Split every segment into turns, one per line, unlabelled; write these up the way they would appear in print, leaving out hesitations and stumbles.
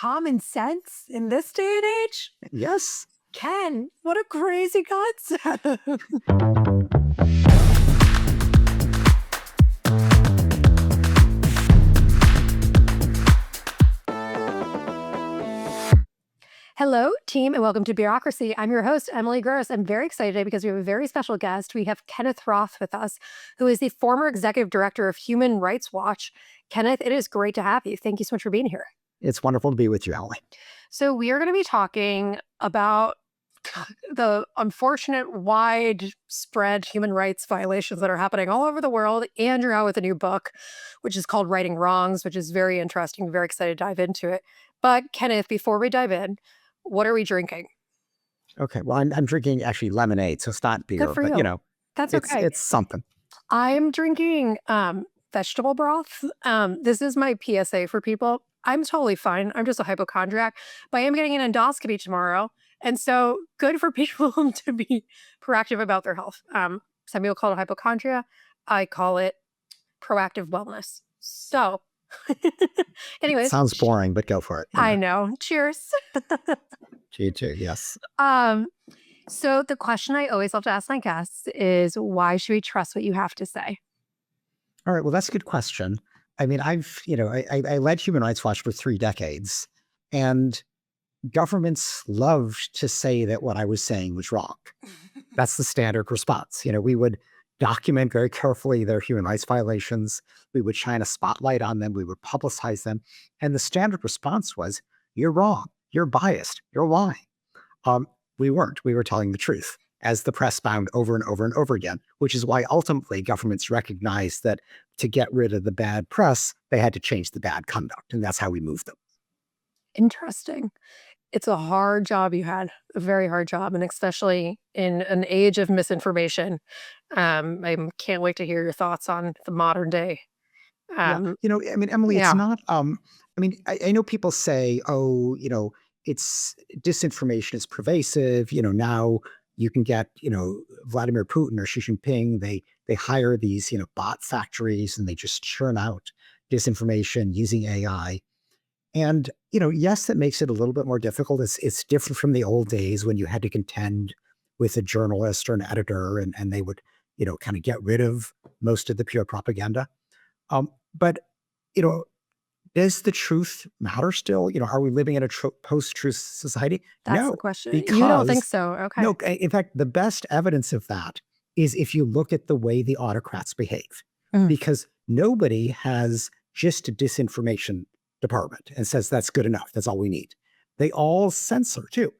common sense in this day and age?
Yes.
Ken, what a crazy concept. Hello, team, and welcome to Bureaucracy. I'm your host, Emily Gross. I'm very excited today because we have a very special guest. We have Kenneth Roth with us, who is the former executive director of Human Rights Watch. Kenneth, it is great to have you. Thank you so much for being here.
It's wonderful to be with you, Emily.
So we are going to be talking about the unfortunate, widespread human rights violations that are happening all over the world. And you're out with a new book, which is called Righting Wrongs, which is very interesting. Very excited to dive into it. But Kenneth, before we dive in, what are we drinking?
Okay, well, I'm drinking actually lemonade, so it's not beer,
Good for
but
you. That's okay.
it's something.
I'm drinking vegetable broth. This is my PSA for people. I'm totally fine. I'm just a hypochondriac, but I am getting an endoscopy tomorrow. And so good for people to be proactive about their health. Some people call it hypochondria. I call it proactive wellness. So anyways.
Sounds boring, but go for it.
I know. Cheers.
Cheers, yes.
So the question I always love to ask my guests is, why should we trust what you have to say?
All right, well, that's a good question. I mean, I led Human Rights Watch for 3 decades, and governments loved to say that what I was saying was wrong. That's the standard response. We would document very carefully their human rights violations. We would shine a spotlight on them. We would publicize them. And the standard response was, you're wrong. You're biased. You're lying. We weren't. We were telling the truth, as the press found over and over and over again, which is why ultimately governments recognized that to get rid of the bad press, they had to change the bad conduct. And that's how we moved them.
Interesting. It's a hard job you had, a very hard job, and especially in an age of misinformation. I can't wait to hear your thoughts on the modern day.
I mean, Emily,
yeah.
it's not, I know people say, it's disinformation is pervasive. Now you can get, Vladimir Putin or Xi Jinping, they hire these, bot factories and they just churn out disinformation using AI. And, yes, that makes it a little bit more difficult. It's different from the old days when you had to contend with a journalist or an editor and they would, kind of get rid of most of the pure propaganda. But, does the truth matter still? Are we living in a post-truth society?
That's
No,
the question.
because
You don't think so? Okay.
no, in fact, the best evidence of that is if you look at the way the autocrats behave, because nobody has just a disinformation department and says that's good enough. That's all we need. They all censor too,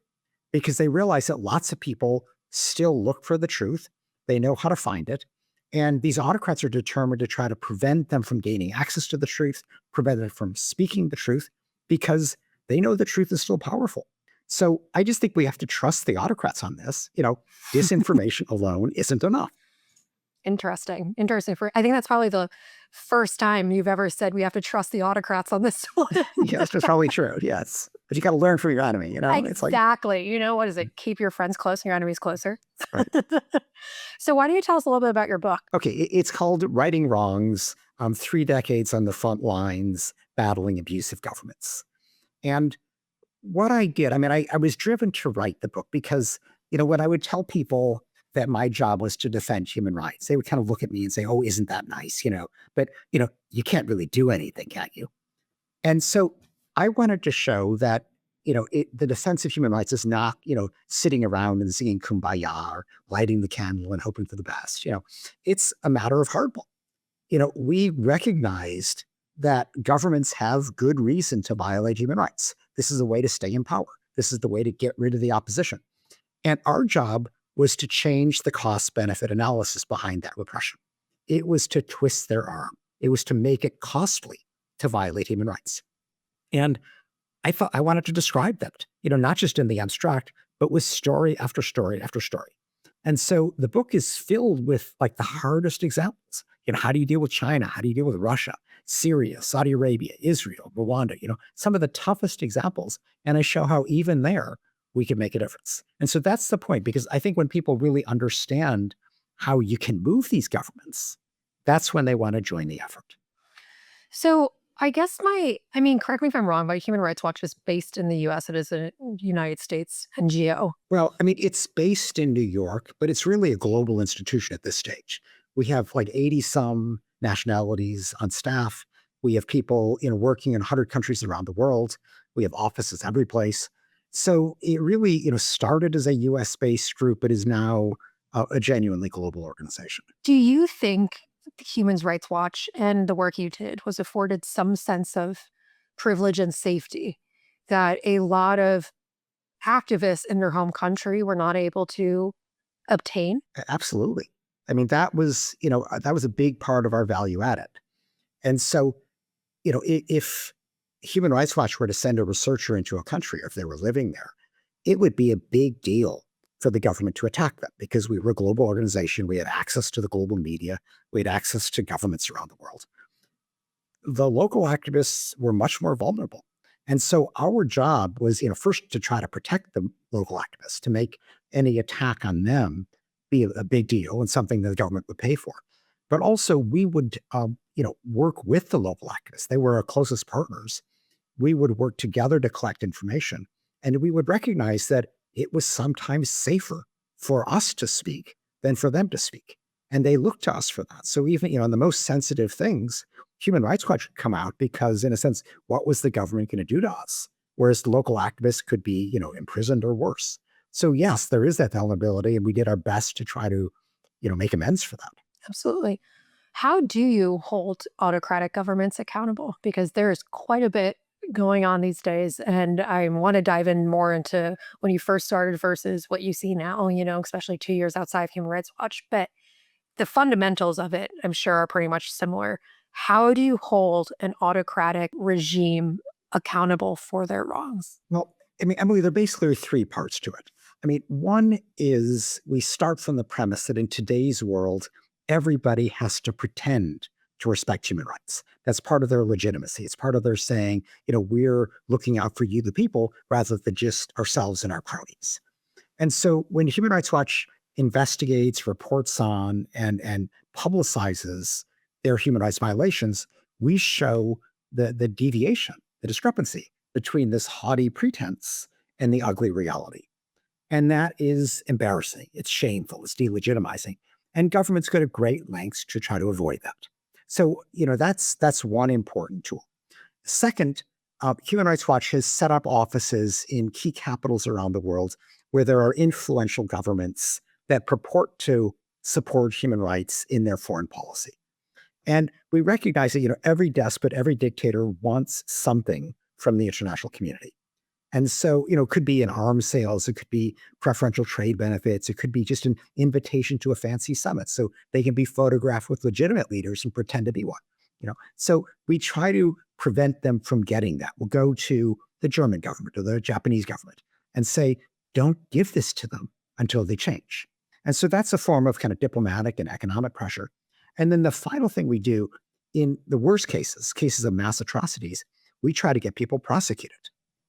because they realize that lots of people still look for the truth. They know how to find it. And these autocrats are determined to try to prevent them from gaining access to the truth, prevent them from speaking the truth, because they know the truth is still powerful. So I just think we have to trust the autocrats on this. Disinformation alone isn't enough.
Interesting. I think that's probably the first time you've ever said we have to trust the autocrats on this one.
Yes, that's probably true. Yes. But you got to learn from your enemy,
Exactly. What is it? Keep your friends close and your enemies closer.
Right.
So why don't you tell us a little bit about your book?
Okay. It's called Righting Wrongs, 3 decades on the front lines, battling abusive governments. And what I did, I was driven to write the book because, when I would tell people that my job was to defend human rights, they would kind of look at me and say, oh, isn't that nice? But, you can't really do anything, can you? And so I wanted to show that, the defense of human rights is not, sitting around and singing Kumbaya or lighting the candle and hoping for the best. It's a matter of hardball. We recognized that governments have good reason to violate human rights. This is a way to stay in power. This is the way to get rid of the opposition. And our job was to change the cost-benefit analysis behind that repression. It was to twist their arm. It was to make it costly to violate human rights. And I thought I wanted to describe that, not just in the abstract, but with story after story after story. And so the book is filled with the hardest examples. How do you deal with China? How do you deal with Russia, Syria, Saudi Arabia, Israel, Rwanda, some of the toughest examples. And I show how even there we can make a difference. And so that's the point, because I think when people really understand how you can move these governments, that's when they want to join the effort.
So I guess correct me if I'm wrong, but Human Rights Watch is based in the US. It is a United States NGO.
Well, I mean, it's based in New York, but it's really a global institution at this stage. We have like 80 some nationalities on staff. We have people, working in 100 countries around the world. We have offices every place. So it really, started as a US based group, but is now a genuinely global organization.
Do you think Human Rights Watch and the work you did was afforded some sense of privilege and safety that a lot of activists in their home country were not able to obtain?
Absolutely. I mean, that was a big part of our value added. And so, if Human Rights Watch were to send a researcher into a country, or if they were living there, it would be a big deal for the government to attack them because we were a global organization. We had access to the global media. We had access to governments around the world. The local activists were much more vulnerable. And so our job was, first to try to protect the local activists, to make any attack on them be a big deal and something that the government would pay for. But also we would, work with the local activists. They were our closest partners. We would work together to collect information. And we would recognize that it was sometimes safer for us to speak than for them to speak. And they looked to us for that. So even, on the most sensitive things, Human Rights Watch would come out because, in a sense, what was the government going to do to us? Whereas the local activists could be, imprisoned or worse. So yes, there is that vulnerability, and we did our best to try to, make amends for that.
Absolutely. How do you hold autocratic governments accountable? Because there's quite a bit going on these days. And I want to dive in more into when you first started versus what you see now, especially 2 years outside of Human Rights Watch. But the fundamentals of it, I'm sure, are pretty much similar. How do you hold an autocratic regime accountable for their wrongs?
Well, I mean, Emily, there basically are three parts to it. I mean, one is we start from the premise that in today's world, everybody has to pretend to respect human rights. That's part of their legitimacy. It's part of their saying, we're looking out for you, the people, rather than just ourselves and our cronies. And so when Human Rights Watch investigates, reports on, and publicizes their human rights violations, we show the deviation, the discrepancy between this haughty pretense and the ugly reality. And that is embarrassing. It's shameful. It's delegitimizing. And governments go to great lengths to try to avoid that. So, that's one important tool. Second, Human Rights Watch has set up offices in key capitals around the world where there are influential governments that purport to support human rights in their foreign policy. And we recognize that, every despot, every dictator wants something from the international community. And so, it could be an arms sales, it could be preferential trade benefits, it could be just an invitation to a fancy summit so they can be photographed with legitimate leaders and pretend to be one. So we try to prevent them from getting that. We'll go to the German government or the Japanese government and say, don't give this to them until they change. And so that's a form of kind of diplomatic and economic pressure. And then the final thing we do in the worst cases of mass atrocities, we try to get people prosecuted,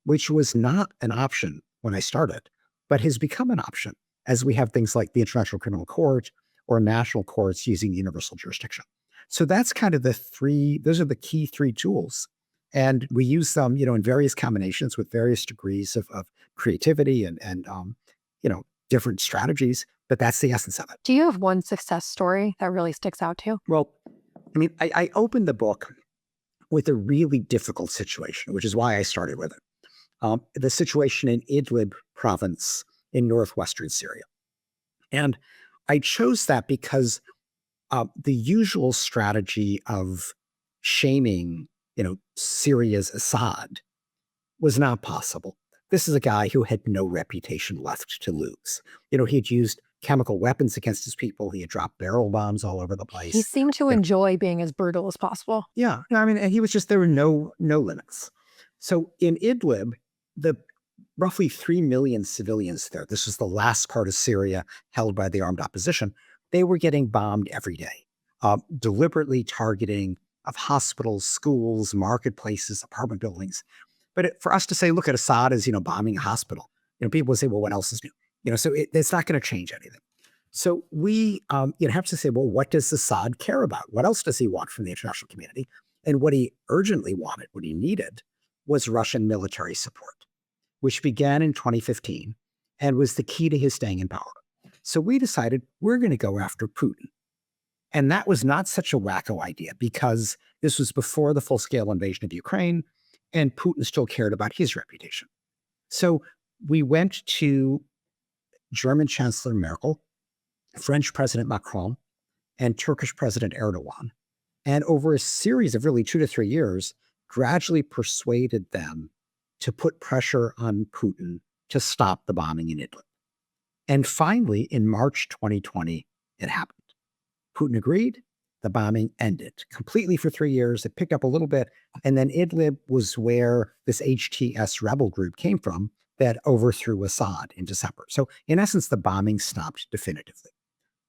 which was not an option when I started, but has become an option as we have things like the International Criminal Court or national courts using universal jurisdiction. So that's kind of those are the key three tools. And we use them, in various combinations with various degrees of creativity and different strategies, but that's the essence of it.
Do you have one success story that really sticks out to you?
Well, I mean, I opened the book with a really difficult situation, which is why I started with it. The situation in Idlib province in northwestern Syria. And I chose that because the usual strategy of shaming, Syria's Assad was not possible. This is a guy who had no reputation left to lose. He had used chemical weapons against his people. He had dropped barrel bombs all over the
He
place.
seemed to enjoy being as brutal as possible.
Yeah, no, I mean, and he was just there were no limits. So in Idlib, the roughly 3 million civilians there, this was the last part of Syria held by the armed opposition, they were getting bombed every day, deliberately targeting of hospitals, schools, marketplaces, apartment buildings. But for us to say, look at Assad as, bombing a hospital, people would say, well, what else is new? So it's not going to change anything. So we have to say, well, what does Assad care about? What else does he want from the international community? And what he urgently wanted, what he needed, was Russian military support, which began in 2015 and was the key to his staying in power. So we decided we're going to go after Putin. And that was not such a wacko idea because this was before the full scale invasion of Ukraine, and Putin still cared about his reputation. So we went to German Chancellor Merkel, French President Macron, and Turkish President Erdogan. And over a series of really 2 to 3 years, gradually persuaded them to put pressure on Putin to stop the bombing in Idlib. And finally, in March 2020, it happened. Putin agreed. The bombing ended completely for 3 years. It picked up a little bit. And then Idlib was where this HTS rebel group came from that overthrew Assad in December. So, in essence, the bombing stopped definitively.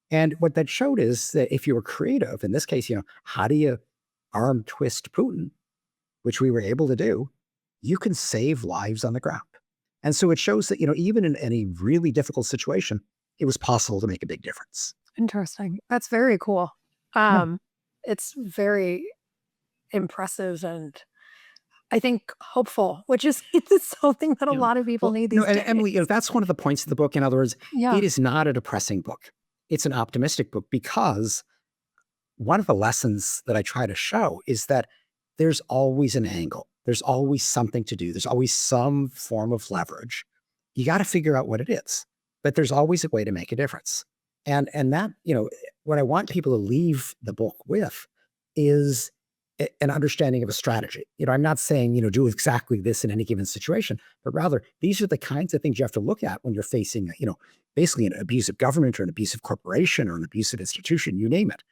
And what that showed is that if you were creative, in this case, how do you arm twist Putin, which we were able to do, you can save lives on the ground. And so it shows that, even in any really difficult situation, it was possible to make a big difference.
Interesting. That's very cool.
Yeah.
It's very impressive and I think hopeful, which is it's something that a
You know,
lot of people
well,
need
no,
these
and
days.
Emily, that's one of the points of the book. In other words,
Yeah.
it is not a depressing book. It's an optimistic book because one of the lessons that I try to show is that there's always an angle. There's always something to do. There's always some form of leverage. You got to figure out what it is, but there's always a way to make a difference. And that, what I want people to leave the book with is an understanding of a strategy. I'm not saying, do exactly this in any given situation, but rather these are the kinds of things you have to look at when you're facing, basically an abusive government or an abusive corporation or an abusive institution, you name it.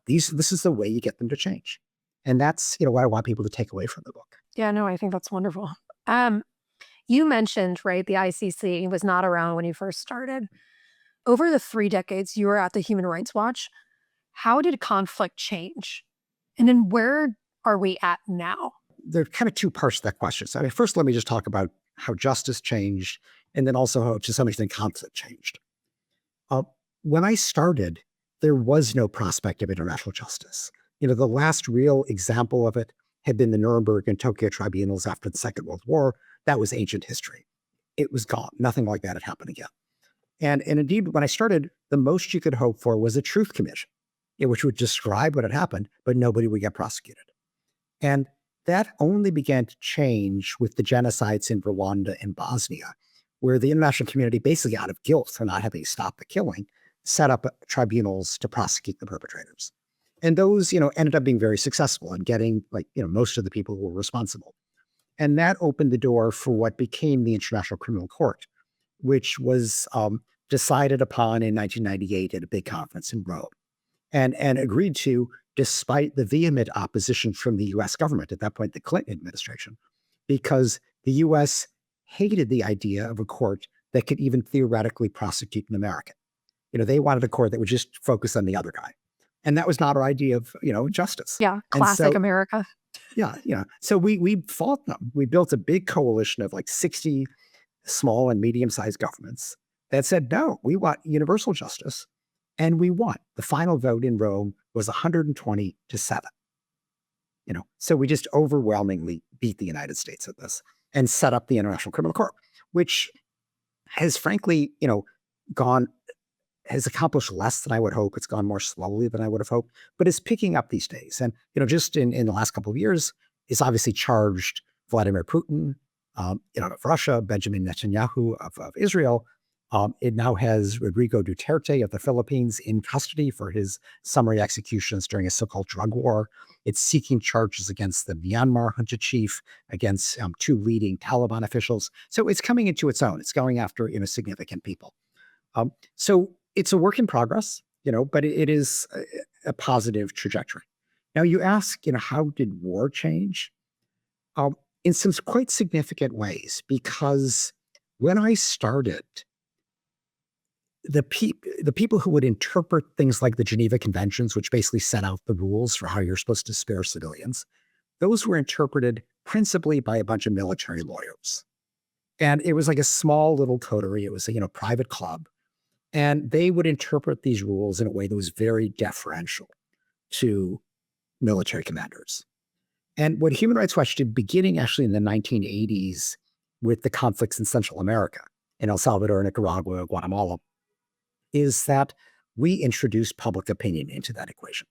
This is the way you get them to change. And that's, what I want people to take away from the book.
Yeah, no, I think that's wonderful. You mentioned, right, the ICC was not around when you first started. Over the 3 decades you were at the Human Rights Watch, how did conflict change? And then where are we at now?
There are kind of two parts to that question. So, first, let me just talk about how justice changed and then also how, to some extent, conflict changed. Uh, when I started, there was no prospect of international justice. The last real example of it had been the Nuremberg and Tokyo tribunals after the Second World War. That was ancient history. It was gone. Nothing like that had happened again. And indeed, when I started, the most you could hope for was a truth commission, which would describe what had happened, but nobody would get prosecuted. And that only began to change with the genocides in Rwanda and Bosnia, where the international community, basically out of guilt for not having stopped the killing, set up tribunals to prosecute the perpetrators. And those, ended up being very successful in getting, most of the people who were responsible. And that opened the door for what became the International Criminal Court, which was decided upon in 1998 at a big conference in Rome and agreed to despite the vehement opposition from the US government, at that point, the Clinton administration, because the US hated the idea of a court that could even theoretically prosecute an American. They wanted a court that would just focus on the other guy. And that was not our idea of, justice.
Yeah,
And
classic
so,
America.
yeah. So we fought them. We built a big coalition of 60 small and medium-sized governments that said, no, we want universal justice. And we won. The final vote in Rome was 120-7. So we just overwhelmingly beat the United States at this and set up the International Criminal Court, which has frankly, has accomplished less than I would hope. It's gone more slowly than I would have hoped, but it's picking up these days. And, just in the last couple of years, it's obviously charged Vladimir Putin, of Russia, Benjamin Netanyahu of Israel. It now has Rodrigo Duterte of the Philippines in custody for his summary executions during a so-called drug war. It's seeking charges against the Myanmar junta chief, against 2 leading Taliban officials. So it's coming into its own. It's going after significant people. So it's a work in progress, but it is a positive trajectory. Now you ask, how did war change? In some quite significant ways, because when I started, the people who would interpret things like the Geneva Conventions, which basically set out the rules for how you're supposed to spare civilians, those were interpreted principally by a bunch of military lawyers. And it was like a small little coterie. It was a private club. And they would interpret these rules in a way that was very deferential to military commanders. And what Human Rights Watch did, beginning actually in the 1980s with the conflicts in Central America, in El Salvador, Nicaragua, Guatemala, is that we introduced public opinion into that equation.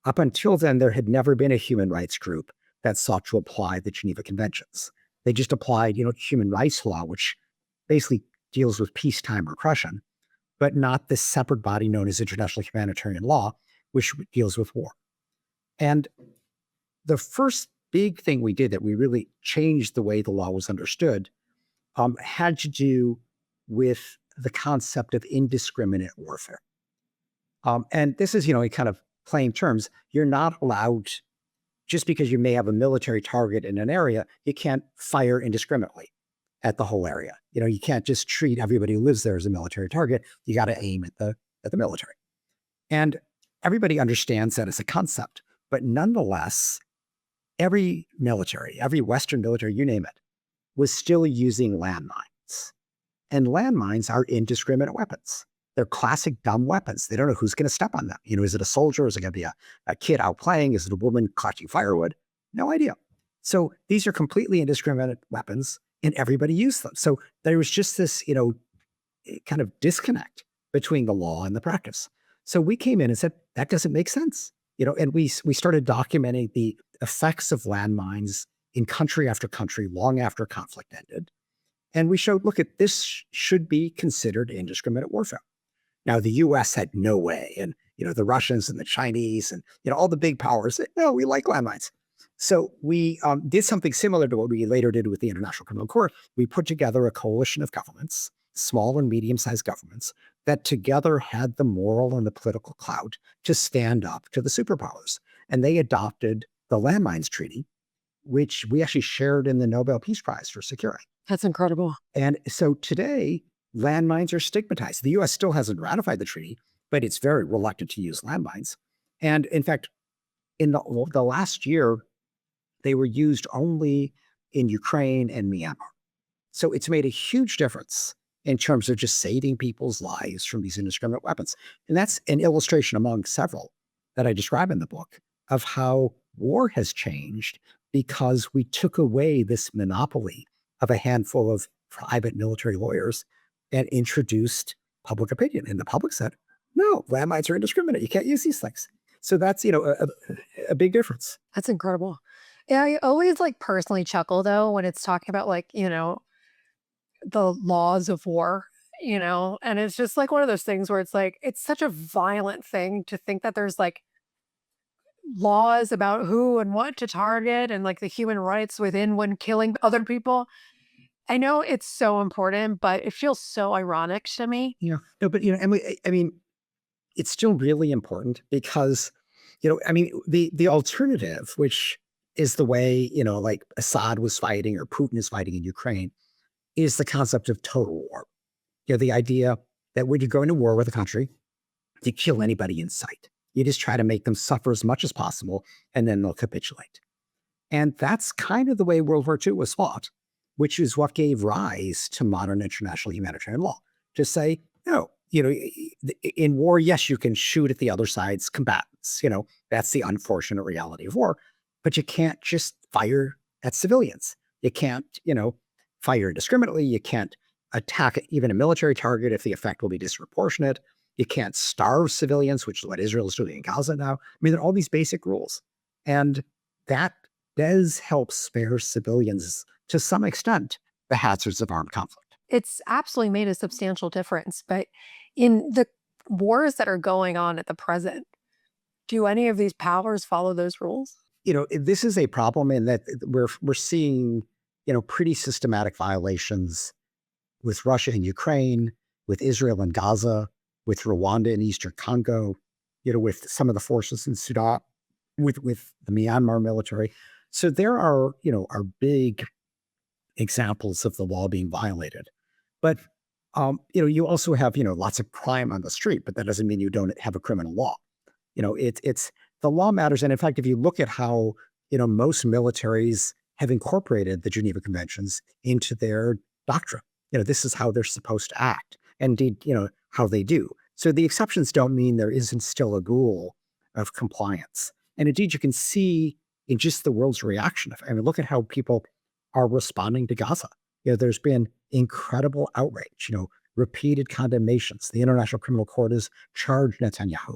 Up until then, there had never been a human rights group that sought to apply the Geneva Conventions. They just applied, human rights law, which basically deals with peacetime repression, but not this separate body known as international humanitarian law, which deals with war. And the first big thing we did that we really changed the way the law was understood had to do with the concept of indiscriminate warfare. And this is, in kind of plain terms, you're not allowed, just because you may have a military target in an area, you can't fire indiscriminately at the whole area. You can't just treat everybody who lives there as a military target. You got to aim at the military. And everybody understands that as a concept, but nonetheless, every military, every Western military, you name it, was still using landmines. And landmines are indiscriminate weapons. They're classic dumb weapons. They don't know who's going to step on them. Is it a soldier? Is it going to be a kid out playing? Is it a woman collecting firewood? No idea. So these are completely indiscriminate weapons, and everybody used them. So there was just this, kind of disconnect between the law and the practice. So we came in and said, that doesn't make sense. And we started documenting the effects of landmines in country after country long after conflict ended. And we showed, look, this should be considered indiscriminate warfare. Now, the US had no way. And, the Russians and the Chinese and, all the big powers said, no, we like landmines. So we did something similar to what we later did with the International Criminal Court. We put together a coalition of governments, small and medium-sized governments, that together had the moral and the political clout to stand up to the superpowers. And they adopted the Landmines Treaty, which we actually shared in the Nobel Peace Prize for security.
That's incredible.
And so today, landmines are stigmatized. The US still hasn't ratified the treaty, but it's very reluctant to use landmines. And in fact, in the last year, they were used only in Ukraine and Myanmar. So it's made a huge difference in terms of just saving people's lives from these indiscriminate weapons. And that's an illustration among several that I describe in the book of how war has changed because we took away this monopoly of a handful of private military lawyers and introduced public opinion. And the public said, no, landmines are indiscriminate. You can't use these things. So that's, a big difference.
That's incredible. Yeah, I always personally chuckle though when it's talking about the laws of war, and it's just one of those things where it's such a violent thing to think that there's laws about who and what to target and the human rights within when killing other people. I know it's so important, but it feels so ironic to me.
No, but Emily, I mean, it's still really important because, the alternative, which is the way, Assad was fighting or Putin is fighting in Ukraine, is the concept of total war. The idea that when you go into war with a country, you kill anybody in sight. You just try to make them suffer as much as possible, and then they'll capitulate. And that's kind of the way World War II was fought, which is what gave rise to modern international humanitarian law. To say, no, in war, yes, you can shoot at the other side's combatants. That's the unfortunate reality of war. But you can't just fire at civilians. You can't, fire indiscriminately. You can't attack even a military target if the effect will be disproportionate. You can't starve civilians, which is what Israel is doing in Gaza now. I mean, there are all these basic rules. And that does help spare civilians, to some extent, the hazards of armed conflict.
It's absolutely made a substantial difference. But in the wars that are going on at the present, do any of these powers follow those rules?
This is a problem in that we're seeing, pretty systematic violations with Russia and Ukraine, with Israel and Gaza, with Rwanda and Eastern Congo, with some of the forces in Sudan, with the Myanmar military. So there are big examples of the law being violated. But, you also have, lots of crime on the street, but that doesn't mean you don't have a criminal law. It's the law matters. And in fact, if you look at how, most militaries have incorporated the Geneva Conventions into their doctrine, this is how they're supposed to act. And indeed, how they do. So the exceptions don't mean there isn't still a rule of compliance. And indeed, you can see in just the world's reaction. I mean, look at how people are responding to Gaza. There's been incredible outrage, repeated condemnations. The International Criminal Court has charged Netanyahu.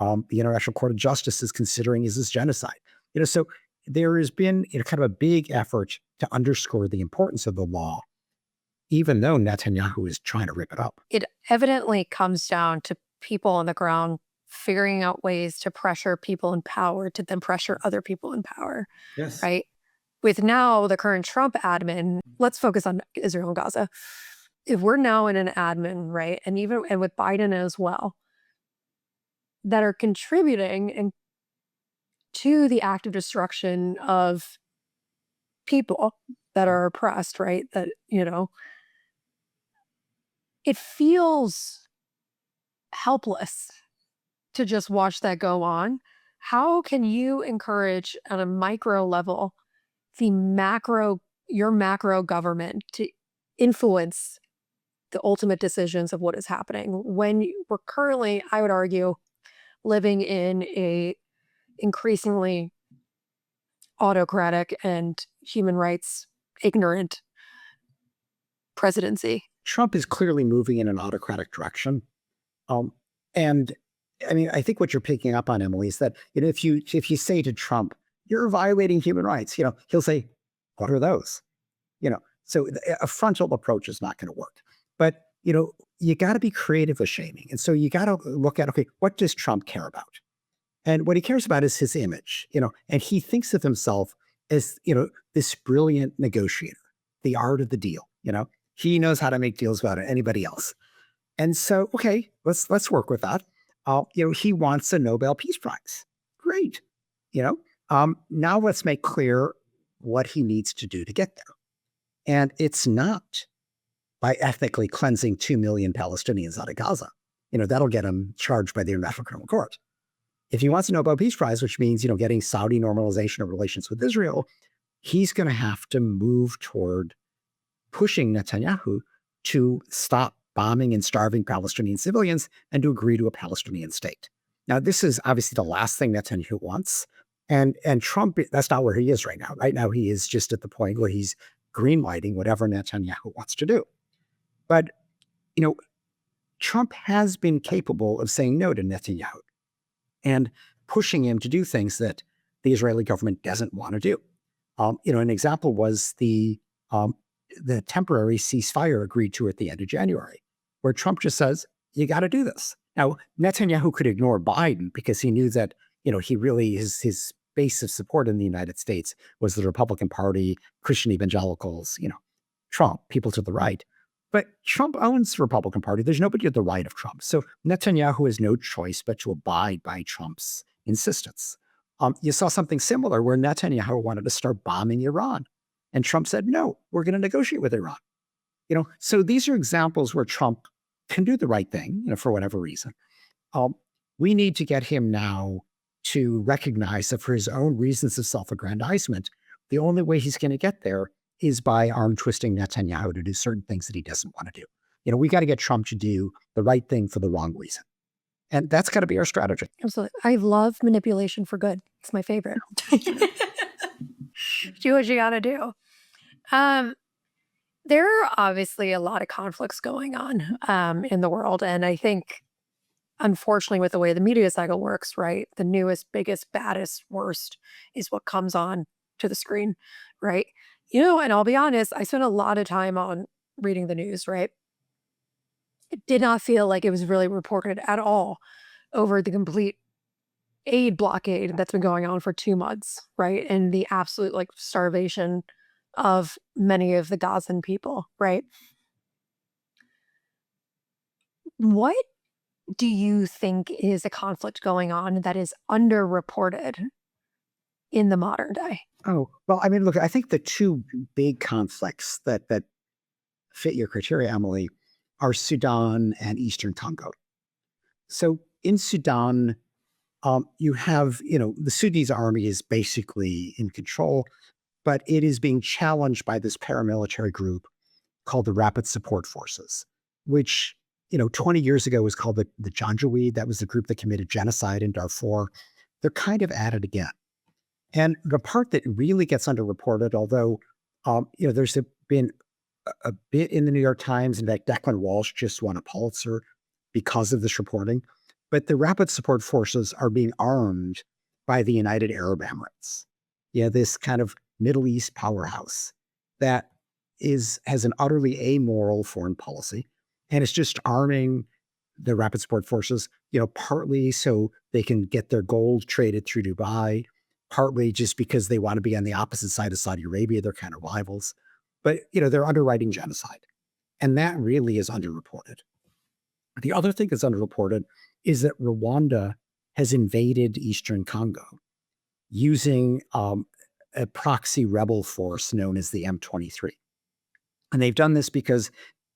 The International Court of Justice is considering is this genocide. So there has been kind of a big effort to underscore the importance of the law, even though Netanyahu is trying to rip it up.
It evidently comes down to people on the ground figuring out ways to pressure people in power to then pressure other people in power,
Yes.
right? With now the current Trump admin, let's focus on Israel and Gaza. If we're now in an admin, right, and with Biden as well, that are contributing to the active destruction of people that are oppressed, right? That, it feels helpless to just watch that go on. How can you encourage at a micro level your macro government to influence the ultimate decisions of what is happening when we're currently, I would argue, living in a increasingly autocratic and human rights ignorant presidency?
Trump is clearly moving in an autocratic direction. And I mean, I think what you're picking up on, Emily, is that if you say to Trump, "You're violating human rights," he'll say, "What are those?" So a frontal approach is not going to work. But you got to be creative with shaming, and so you got to look at, okay, what does Trump care about? And what he cares about is his image, and he thinks of himself as this brilliant negotiator, the art of the deal. He knows how to make deals better than anybody else. And so, okay, let's work with that. He wants a Nobel Peace Prize. Great. Now let's make clear what he needs to do to get there. And it's not by ethnically cleansing 2 million Palestinians out of Gaza. That'll get him charged by the International Criminal Court. If he wants a Nobel Peace Prize, which means, getting Saudi normalization of relations with Israel, he's going to have to move toward pushing Netanyahu to stop bombing and starving Palestinian civilians and to agree to a Palestinian state. Now, this is obviously the last thing Netanyahu wants. And Trump, that's not where he is right now. Right now, he is just at the point where he's greenlighting whatever Netanyahu wants to do. But, Trump has been capable of saying no to Netanyahu and pushing him to do things that the Israeli government doesn't want to do. An example was the temporary ceasefire agreed to at the end of January, where Trump just says, you got to do this. Now, Netanyahu could ignore Biden because he knew that, he really, his base of support in the United States was the Republican Party, Christian evangelicals, Trump, people to the right. But Trump owns the Republican Party. There's nobody to the right of Trump. So Netanyahu has no choice but to abide by Trump's insistence. You saw something similar where Netanyahu wanted to start bombing Iran. And Trump said, no, we're going to negotiate with Iran. So these are examples where Trump can do the right thing, for whatever reason. We need to get him now to recognize that for his own reasons of self-aggrandizement, the only way he's going to get there is by arm twisting Netanyahu to do certain things that he doesn't want to do. We got to get Trump to do the right thing for the wrong reason. And that's got to be our strategy.
Absolutely. I love manipulation for good. It's my favorite. Do what you got to do. There are obviously a lot of conflicts going on in the world. And I think, unfortunately, with the way the media cycle works, right, the newest, biggest, baddest, worst is what comes on to the screen, right? And I'll be honest, I spent a lot of time on reading the news, right? It did not feel like it was really reported at all over the complete aid blockade that's been going on for 2 months, right? And the absolute starvation of many of the Gazan people, right? What do you think is a conflict going on that is underreported in the modern day?
Oh, well, I mean, look, I think the two big conflicts that fit your criteria, Emily, are Sudan and Eastern Congo. So in Sudan, you have, the Sudanese army is basically in control, but it is being challenged by this paramilitary group called the Rapid Support Forces, which, 20 years ago was called the Janjaweed. That was the group that committed genocide in Darfur. They're kind of at it again. And the part that really gets underreported, although there's been a bit in the New York Times, in fact, Declan Walsh just won a Pulitzer because of this reporting. But the rapid support forces are being armed by the United Arab Emirates. Yeah, this kind of Middle East powerhouse that has an utterly amoral foreign policy, and it's just arming the rapid support forces, partly so they can get their gold traded through Dubai, partly just because they want to be on the opposite side of Saudi Arabia. They're kind of rivals. But, they're underwriting genocide. And that really is underreported. The other thing that's underreported is that Rwanda has invaded Eastern Congo using a proxy rebel force known as the M23. And they've done this because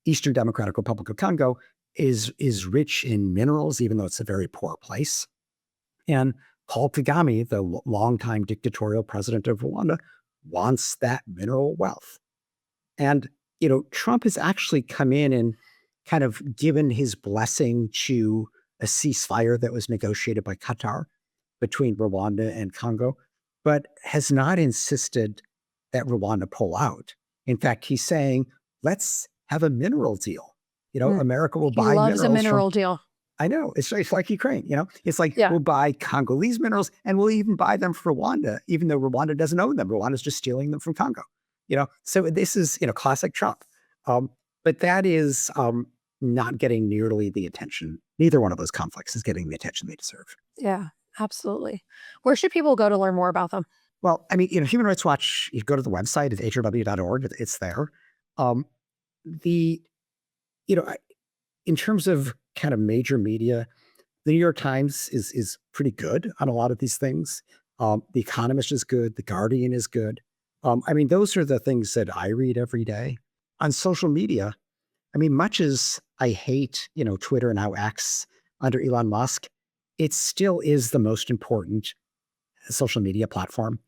Eastern Democratic Republic of Congo is rich in minerals, even though it's a very poor place. And Paul Kagame, the longtime dictatorial president of Rwanda, wants that mineral wealth. And, Trump has actually come in and kind of given his blessing to a ceasefire that was negotiated by Qatar between Rwanda and Congo, but has not insisted that Rwanda pull out. In fact, he's saying, let's have a mineral deal.
Mm.
America will
He
buy
loves a
minerals from.
mineral deal.
I know. It's like Ukraine, It's like
Yeah.
we'll buy Congolese minerals and we'll even buy them for Rwanda, even though Rwanda doesn't own them. Rwanda's just stealing them from Congo. So this is, classic Trump. But that is not getting nearly the attention. Neither one of those conflicts is getting the attention they deserve.
Yeah, absolutely. Where should people go to learn more about them?
Well, I mean, Human Rights Watch, you go to the website at hrw.org, it's there. Um, the, in terms of kind of major media, the New York Times is pretty good on a lot of these things. The Economist is good. The Guardian is good. I mean, those are the things that I read every day. On social media, I mean, much as I hate, Twitter, now X under Elon Musk, it still is the most important social media platform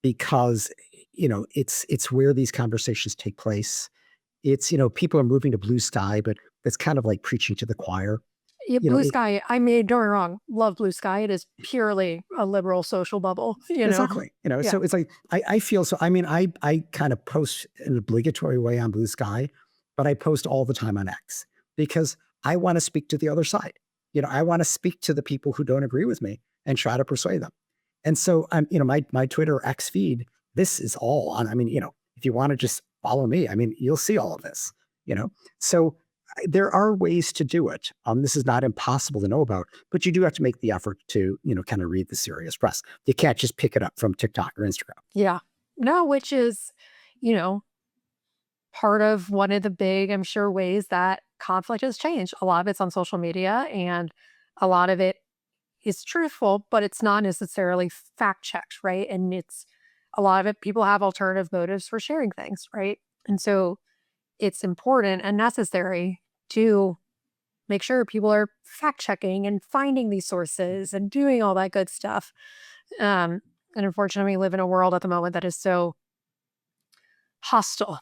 because, it's where these conversations take place. It's, people are moving to Blue Sky, but it's kind of like preaching to the choir.
Yeah,
You know,
Blue
it,
Sky. I mean, don't get me wrong. Love Blue Sky. It is purely a liberal social bubble.
Exactly.
Yeah.
So it's like I feel so. I mean, I kind of post in an obligatory way on Blue Sky, but I post all the time on X because I want to speak to the other side. I want to speak to the people who don't agree with me and try to persuade them. And so I'm, my Twitter X feed, this is all on. I mean, if you want to just follow me, I mean, you'll see all of this, So there are ways to do it. This is not impossible to know about, but you do have to make the effort to, kind of read the serious press. You can't just pick it up from TikTok or Instagram.
Yeah. No, which is, you know, part of one of the big, I'm sure, ways that conflict has changed. A lot of it's on social media and a lot of it is truthful, but it's not necessarily fact checked, right? And it's a lot of it, people have alternative motives for sharing things, right? And so it's important and necessary to make sure people are fact checking and finding these sources and doing all that good stuff. Um, and unfortunately, we live in a world at the moment that is so hostile.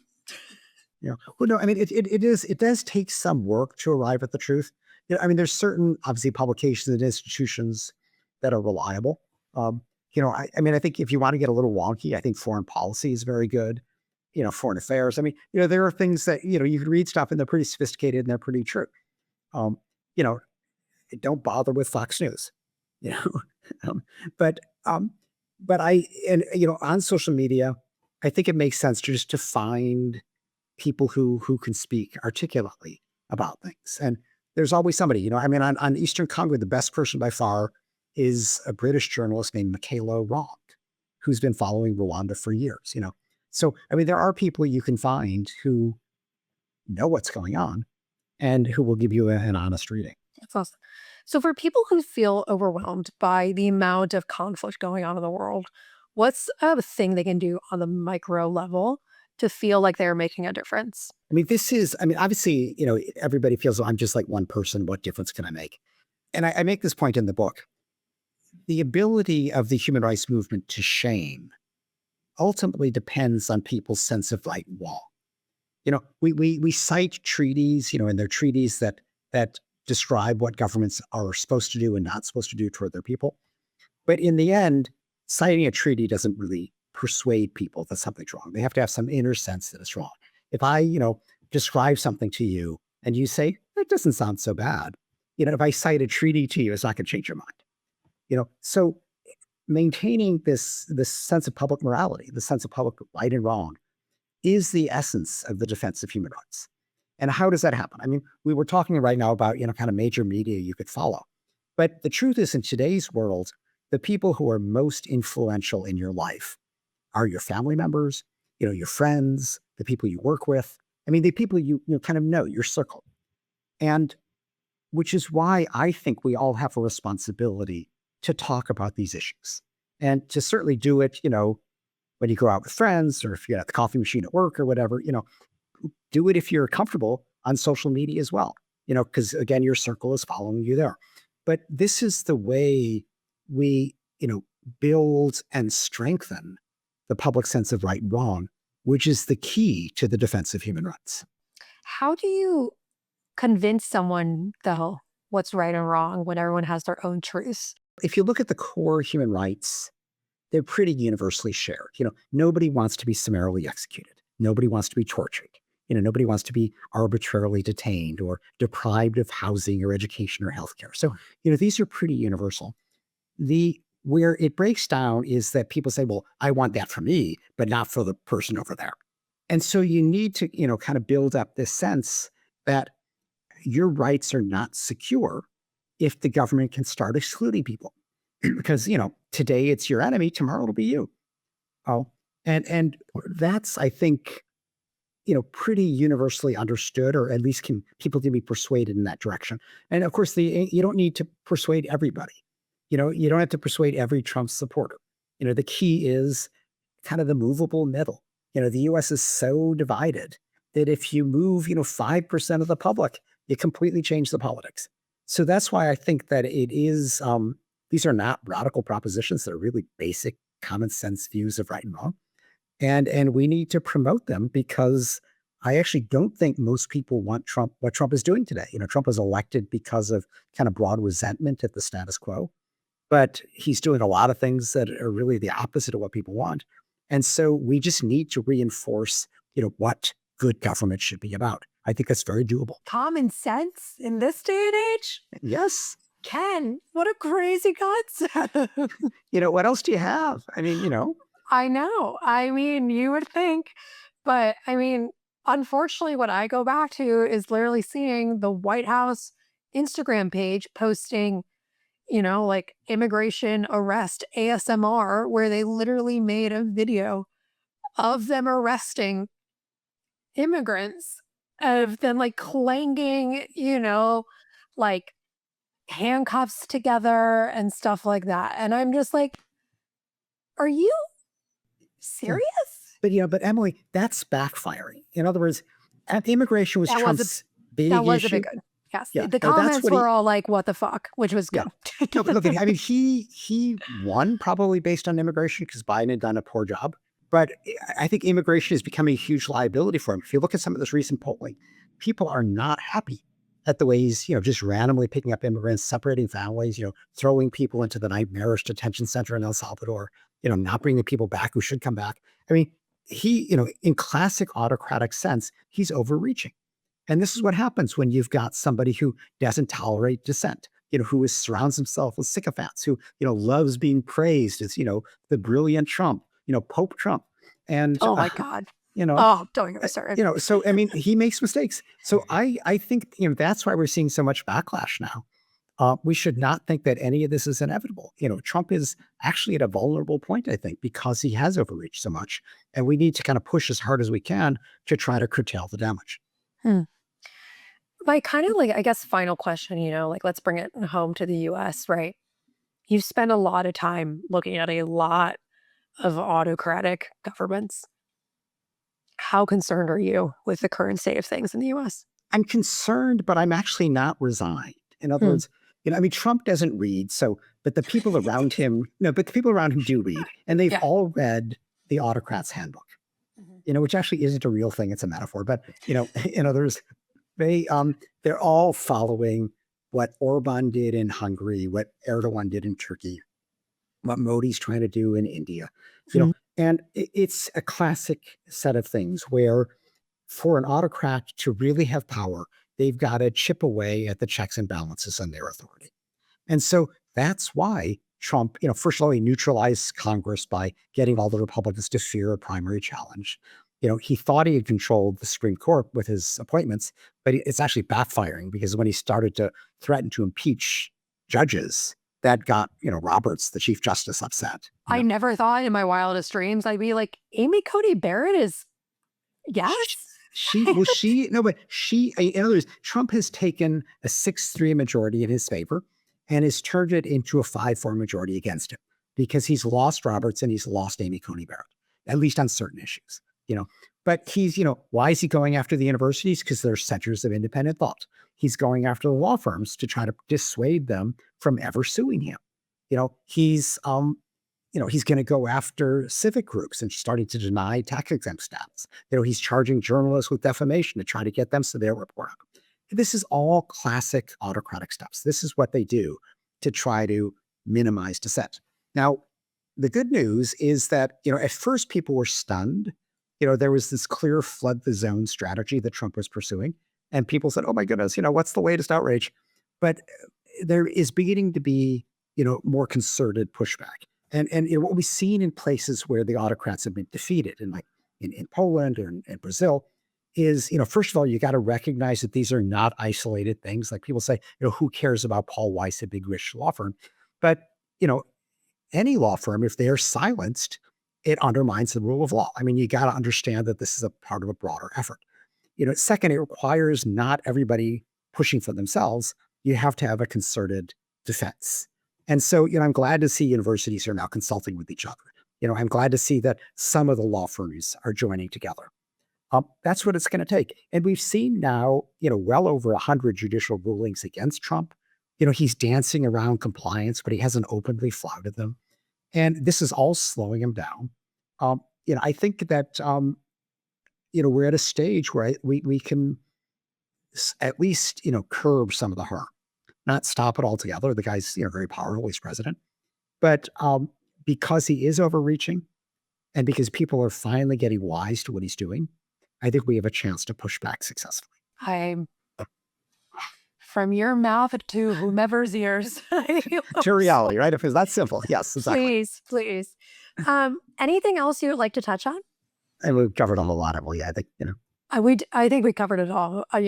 Well, no, I mean, it does take some work to arrive at the truth. I mean, there's certain, obviously, publications and institutions that are reliable. I mean, I think if you want to get a little wonky, I think foreign policy is very good. Foreign affairs. I mean, there are things that, you can read stuff and they're pretty sophisticated and they're pretty true. Um, you know, don't bother with Fox News, you know. um, but um, but on social media, I think it makes sense just to find people who can speak articulately about things. And there's always somebody, I mean, on Eastern Congo, the best person by far is a British journalist named Michaela Roth, who's been following Rwanda for years. So, I mean, there are people you can find who know what's going on and who will give you an honest reading.
That's awesome. So, for people who feel overwhelmed by the amount of conflict going on in the world, what's a thing they can do on the micro level to feel like they're making a difference?
I mean, obviously, everybody feels, I'm just like one person. What difference can I make? And I make this point in the book. The ability of the human rights movement to shame ultimately depends on people's sense of right and wrong. We cite treaties, and they're treaties that describe what governments are supposed to do and not supposed to do toward their people. But in the end, Citing a treaty doesn't really persuade people that something's wrong. They have to have some inner sense that it's wrong. If I, describe something to you and you say, that doesn't sound so bad, if I cite a treaty to you, it's not going to change your mind. So maintaining this sense of public morality, the sense of public right and wrong, is the essence of the defense of human rights. And how does that happen? I mean, we were talking right now about, kind of major media you could follow. But the truth is, in today's world, the people who are most influential in your life are your family members, your friends, the people you work with. I mean, the people you kind of know, your circle. And which is why I think we all have a responsibility to talk about these issues and to certainly do it, when you go out with friends or if you're at the coffee machine at work or whatever, do it if you're comfortable on social media as well, because again, your circle is following you there. But this is the way we, build and strengthen the public sense of right and wrong, which is the key to the defense of human rights.
How do you convince someone, though, what's right and wrong when everyone has their own truths?
If you look at the core human rights, they're pretty universally shared. Nobody wants to be summarily executed. Nobody wants to be tortured. Nobody wants to be arbitrarily detained or deprived of housing or education or healthcare. So, these are pretty universal. Where it breaks down is that people say, well, I want that for me, but not for the person over there. And so you need to, kind of build up this sense that your rights are not secure if the government can start excluding people. Because, today it's your enemy, tomorrow it'll be you. Oh, and that's, I think, pretty universally understood, or at least people can be persuaded in that direction. And of course, you don't need to persuade everybody. You don't have to persuade every Trump supporter. The key is kind of the movable middle. The U.S. is so divided that if you move, 5% of the public, you completely change the politics. So that's why I think that it is, these are not radical propositions. They're really basic common sense views of right and wrong. And we need to promote them because I actually don't think most people want what Trump is doing today. Trump was elected because of kind of broad resentment at the status quo, but he's doing a lot of things that are really the opposite of what people want. And so we just need to reinforce, what good government should be about. I think that's very doable.
Common sense in this day and age?
Yes.
Ken, what a crazy concept.
What else do you have? I mean,
I know. I mean, you would think, but I mean, unfortunately, what I go back to is literally seeing the White House Instagram page posting, like immigration arrest ASMR, where they literally made a video of them arresting immigrants, of them like clanging, like handcuffs together and stuff like that. And I'm just like, are you
yeah.
serious?
But Emily, that's backfiring. In other words, immigration was
That was a
Trump's big
that was a
issue.
big good. Yes.
Yeah,
The
no, that's
comments
what
were all like, what the fuck, which was
yeah.
good.
No, but look, I mean, he won probably based on immigration because Biden had done a poor job. But I think immigration is becoming a huge liability for him. If you look at some of this recent polling, people are not happy at the way he's, just randomly picking up immigrants, separating families, throwing people into the nightmarish detention center in El Salvador, not bringing people back who should come back. I mean, he, in classic autocratic sense, he's overreaching. And this is what happens when you've got somebody who doesn't tolerate dissent, who surrounds himself with sycophants, who, loves being praised as, the brilliant Trump, Pope Trump. And,
Oh my God.
you know,
Oh, don't get me started.
so, I mean, he makes mistakes. So I think, that's why we're seeing so much backlash now. We should not think that any of this is inevitable. Trump is actually at a vulnerable point, I think, because he has overreached so much. And we need to kind of push as hard as we can to try to curtail the damage.
Hmm. My kind of like, I guess, final question, like let's bring it home to the US, right? You've spent a lot of time looking at a lot of autocratic governments. How concerned are you with the current state of things in the US?
I'm concerned, but I'm actually not resigned. In other
Hmm.
words, I mean, Trump doesn't read, but the people around him, no, but the people around him do read, and they've
Yeah.
all read the Autocrats handbook,
Mhm.
which actually isn't a real thing. It's a metaphor, but, in others, they're all following what Orban did in Hungary, what Erdogan did in Turkey, what Modi's trying to do in India,
Mhm.
and it's a classic set of things where for an autocrat to really have power, they've got to chip away at the checks and balances on their authority. And so that's why Trump, first of all, he neutralized Congress by getting all the Republicans to fear a primary challenge. He thought he had controlled the Supreme Court with his appointments, but it's actually backfiring because when he started to threaten to impeach judges, that got, Roberts, the Chief Justice, upset.
I never thought in my wildest dreams I'd be like, Amy Coney Barrett is
Sh
yes?
she well, she no, but she in other words, Trump has taken a 6-3 majority in his favor and has turned it into a 5-4 majority against him because he's lost Roberts and he's lost Amy Coney Barrett, at least on certain issues, But he's, why is he going after the universities? Because they're centers of independent thought. He's going after the law firms to try to dissuade them from ever suing him. He's going to go after civic groups and starting to deny tax exempt status. He's charging journalists with defamation to try to get them so they'll report on it. This is all classic autocratic steps. This is what they do to try to minimize dissent. Now, the good news is that, at first people were stunned. There was this clear flood the zone strategy that Trump was pursuing. And people said, oh my goodness, what's the latest outrage? But there is beginning to be, more concerted pushback. And what we've seen in places where the autocrats have been defeated, and like in Poland or in Brazil, is first of all you got to recognize that these are not isolated things. Like people say, who cares about Paul Weiss, a big rich law firm? But you know, any law firm, if they are silenced, it undermines the rule of law. I mean, you got to understand that this is a part of a broader effort. Second, it requires not everybody pushing for themselves. You have to have a concerted defense. And so, I'm glad to see universities are now consulting with each other. I'm glad to see that some of the law firms are joining together. That's what it's going to take. And we've seen now, well over 100 judicial rulings against Trump. He's dancing around compliance, but he hasn't openly flouted them. And this is all slowing him down. I think that, we're at a stage where we can at least, curb some of the harm, not stop it altogether. The guy's, very powerful. He's president. But because he is overreaching and because people are finally getting wise to what he's doing, I think we have a chance to push back successfully.
I'm from your mouth to whomever's ears.
To reality, right? If it's that simple. Yes, exactly.
Please, please. Anything else you would like to touch on?
And we've covered on a lot of it. Yeah, I think,
I think we covered it all. I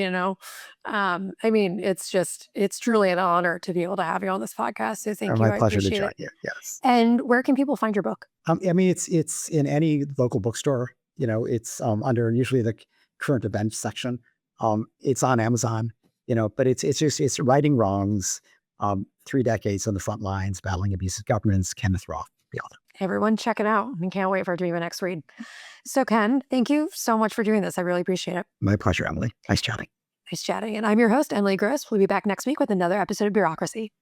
mean, it's truly an honor to be able to have you on this podcast. So thank you.
my
I
pleasure to
appreciate
join
it.
you. Yes.
And where can people find your book?
I mean, it's in any local bookstore. It's under usually the current events section. It's on Amazon. But it's righting wrongs. 3 decades on the front lines, battling abusive governments. Kenneth Roth, the author.
Everyone check it out. I can't wait for it to be my next read. So Ken, thank you so much for doing this. I really appreciate it.
My pleasure, Emily. Nice chatting.
Nice chatting. And I'm your host, Emily Gross. We'll be back next week with another episode of Bureaucracy.